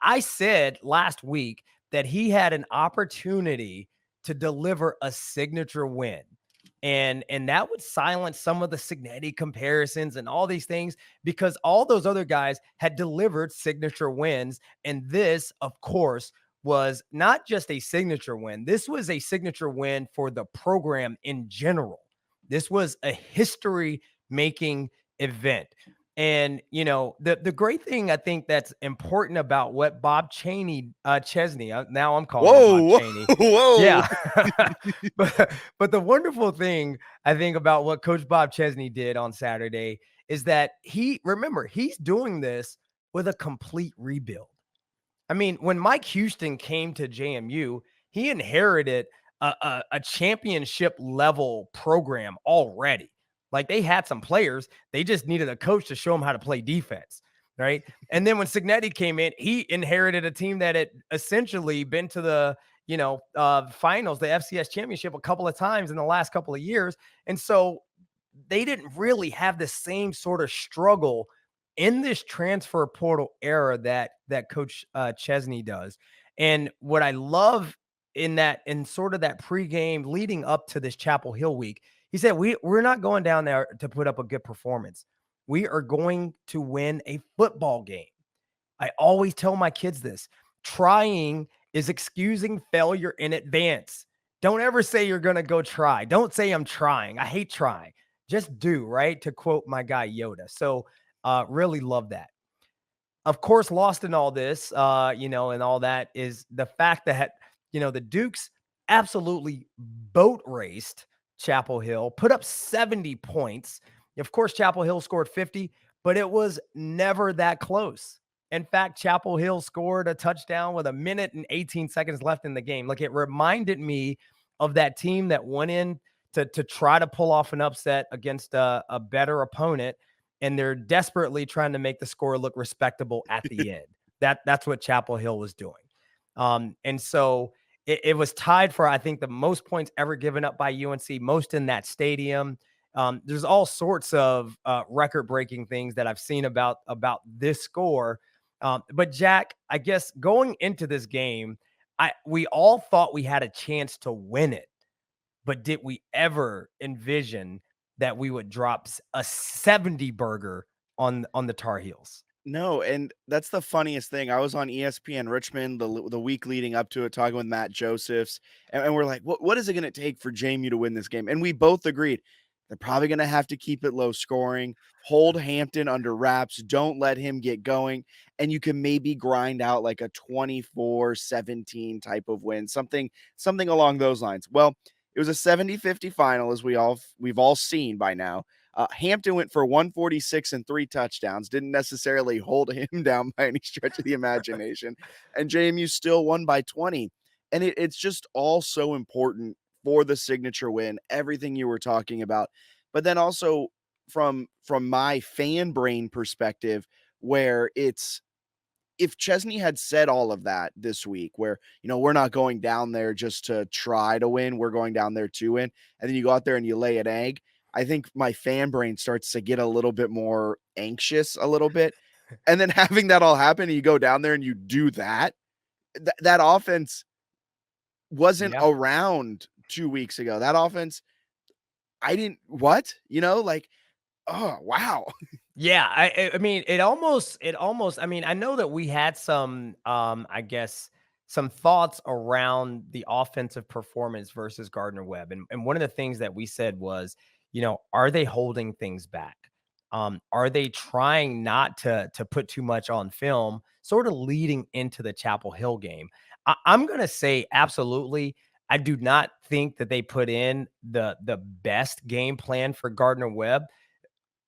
I said last week that he had an opportunity to deliver a signature win. And that would silence some of the Cignetti comparisons and all these things, because all those other guys had delivered signature wins. And this, of course, was not just a signature win. This was a signature win for the program in general. This was a history making event. And the great thing I think that's important about what Bob Chesney, now I'm calling him Bob Whoa, Chaney. whoa. Yeah. but the wonderful thing I think about what Coach Bob Chesney did on Saturday is that he's doing this with a complete rebuild. I mean, when Mike Houston came to JMU, he inherited a championship level program already. Like, they had some players, they just needed a coach to show them how to play defense, right? And then when Cignetti came in, he inherited a team that had essentially been to the finals, the FCS championship, a couple of times in the last couple of years, and so they didn't really have the same sort of struggle in this transfer portal era that Coach Chesney does. And what I love in sort of that pregame leading up to this Chapel Hill week, he said, we're not going down there to put up a good performance. We are going to win a football game. I always tell my kids this: trying is excusing failure in advance. Don't ever say you're going to go try. Don't say I'm trying. I hate trying. Just do, right? To quote my guy Yoda. So really love that. Of course, lost in all this, and all that is the fact that, the Dukes absolutely boat raced Chapel Hill, put up 70 points. Of course, Chapel Hill scored 50, but it was never that close. In fact, Chapel Hill scored a touchdown with 1 minute and 18 seconds left in the game. Like, it reminded me of that team that went in to try to pull off an upset against a better opponent, and they're desperately trying to make the score look respectable at the end. That's what Chapel Hill was doing. And so it was tied for, I think, the most points ever given up by UNC, most in that stadium. There's all sorts of record-breaking things that I've seen about this score. But Jack, I guess going into this game, we all thought we had a chance to win it, but did we ever envision that we would drop a 70 burger on the Tar Heels? No, and that's the funniest thing. I was on ESPN Richmond the week leading up to it, talking with Matt Josephs, and we're like, what is it going to take for JMU to win this game? And we both agreed they're probably going to have to keep it low scoring, hold Hampton under wraps, don't let him get going, and you can maybe grind out like a 24-17 type of win, something along those lines. Well, it was a 70-50 final, as we've all seen by now. Hampton went for 146 and 3 touchdowns, didn't necessarily hold him down by any stretch of the imagination. And JMU still won by 20. And it's just all so important for the signature win, everything you were talking about. But then also from my fan brain perspective, where it's, if Chesney had said all of that this week, where, we're not going down there just to try to win, we're going down there to win, and then you go out there and you lay an egg, I think my fan brain starts to get a little bit more anxious a little bit. And then having that all happen and you go down there and you do that, that offense wasn't Yeah. around 2 weeks ago. That offense, I didn't, what? Like, oh, wow. Yeah, I mean, it almost I mean, I know that we had some I guess some thoughts around the offensive performance versus Gardner Webb. And one of the things that we said was, are they holding things back? Are they trying not to put too much on film, sort of leading into the Chapel Hill game? I'm gonna say absolutely. I do not think that they put in the best game plan for Gardner Webb,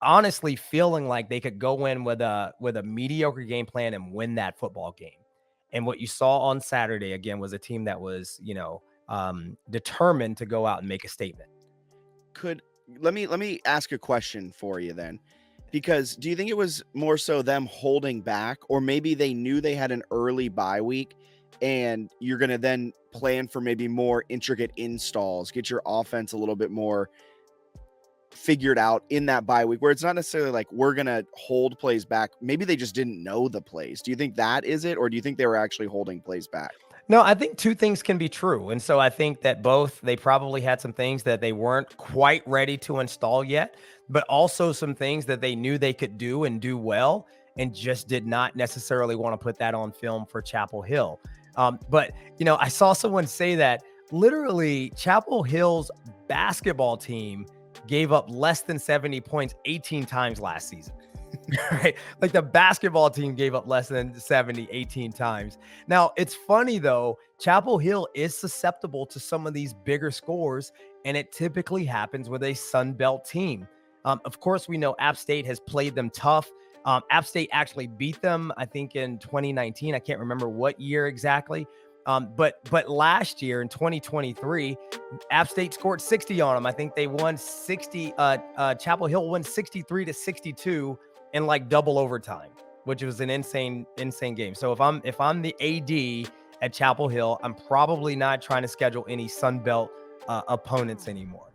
honestly feeling like they could go in with a mediocre game plan and win that football game. And what you saw on Saturday again was a team that was, determined to go out and make a statement. Let me ask a question for you then. Because do you think it was more so them holding back, or maybe they knew they had an early bye week and you're going to then plan for maybe more intricate installs, get your offense a little bit more figured out in that bye week where it's not necessarily like we're going to hold plays back. Maybe they just didn't know the plays. Do you think that is it? Or do you think they were actually holding plays back? No, I think two things can be true. And so I think that both, they probably had some things that they weren't quite ready to install yet, but also some things that they knew they could do and do well and just did not necessarily want to put that on film for Chapel Hill. But, I saw someone say that literally Chapel Hill's basketball team gave up less than 70 points 18 times last season. Right? Like the basketball team gave up less than 70 18 times. Now, it's funny though, Chapel Hill is susceptible to some of these bigger scores, and it typically happens with a Sun Belt team. Of course, we know App State has played them tough. App State actually beat them, I think, in 2019. I can't remember what year exactly. But last year in 2023, App State scored 60 on them. I think they won 60. Chapel Hill won 63-62 in like double overtime, which was an insane game. So if I'm the AD at Chapel Hill, I'm probably not trying to schedule any Sun Belt opponents anymore.